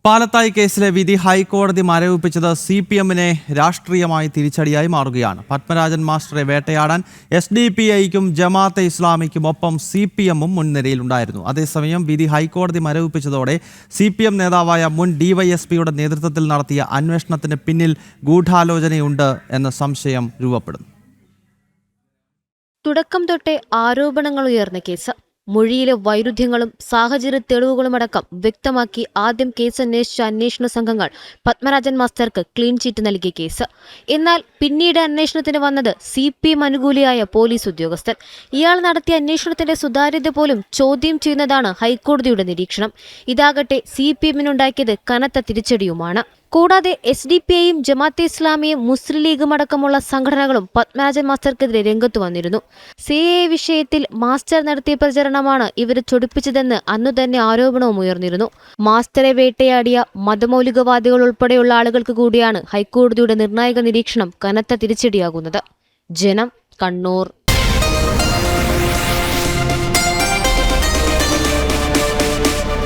പാലത്തായി കേസിലെ വിധി ഹൈക്കോടതി മരവിപ്പിച്ചത് CPM-നെ രാഷ്ട്രീയമായി തിരിച്ചടിയായി മാറുകയാണ്. പത്മരാജൻ മാസ്റ്ററെ വേട്ടയാടാൻ SDPIക്കും ജമാഅത്തെ ഇസ്ലാമിക്കും ഒപ്പം CPM-ഉം മുൻനിരയിലുണ്ടായിരുന്നു. അതേസമയം വിധി ഹൈക്കോടതി മരവിപ്പിച്ചതോടെ CPM നേതാവായ മുൻ DYSP-യുടെ നേതൃത്വത്തിൽ നടത്തിയ അന്വേഷണത്തിന് പിന്നിൽ ഗൂഢാലോചനയുണ്ട് എന്ന സംശയം രൂപപ്പെടുന്നു. തുടക്കം തൊട്ടേ ആരോപണങ്ങൾ ഉയർന്ന കേസ്. മൊഴിയിലെ വൈരുദ്ധ്യങ്ങളും സാഹചര്യ തെളിവുകളുമടക്കം വ്യക്തമാക്കി ആദ്യം കേസ് അന്വേഷിച്ച അന്വേഷണ സംഘങ്ങൾ പത്മരാജൻ മാസ്റ്റർക്ക് ക്ലീൻ ചീറ്റ് നൽകിയ കേസ്. എന്നാൽ പിന്നീട് അന്വേഷണത്തിന് വന്നത് CPM അനുകൂലിയായ പോലീസ് ഉദ്യോഗസ്ഥൻ. ഇയാൾ നടത്തിയ അന്വേഷണത്തിന്റെ സുതാര്യത പോലും ചോദ്യം ചെയ്യുന്നതാണ് ഹൈക്കോടതിയുടെ നിരീക്ഷണം. ഇതാകട്ടെ CPM-നുണ്ടാക്കിയത് കനത്ത തിരിച്ചടിയുമാണ്. കൂടാതെ SDPIയും ജമാഅത്തെ ഇസ്ലാമിയും മുസ്ലിം ലീഗും അടക്കമുള്ള സംഘടനകളും പത്മരാജൻ മാസ്റ്റർക്കെതിരെ രംഗത്തു വന്നിരുന്നു. CAA വിഷയത്തിൽ മാസ്റ്റർ നടത്തിയ പ്രചരണമാണ് ഇവരെ ചൊടിപ്പിച്ചതെന്ന് അന്നുതന്നെ ആരോപണവും ഉയർന്നിരുന്നു. മാസ്റ്ററെ വേട്ടയാടിയ മതമൗലികവാദികൾ ഉൾപ്പെടെയുള്ള ആളുകൾക്ക് കൂടിയാണ് ഹൈക്കോടതിയുടെ നിർണായക നിരീക്ഷണം കനത്ത തിരിച്ചടിയാകുന്നത്. ജനം, കണ്ണൂർ.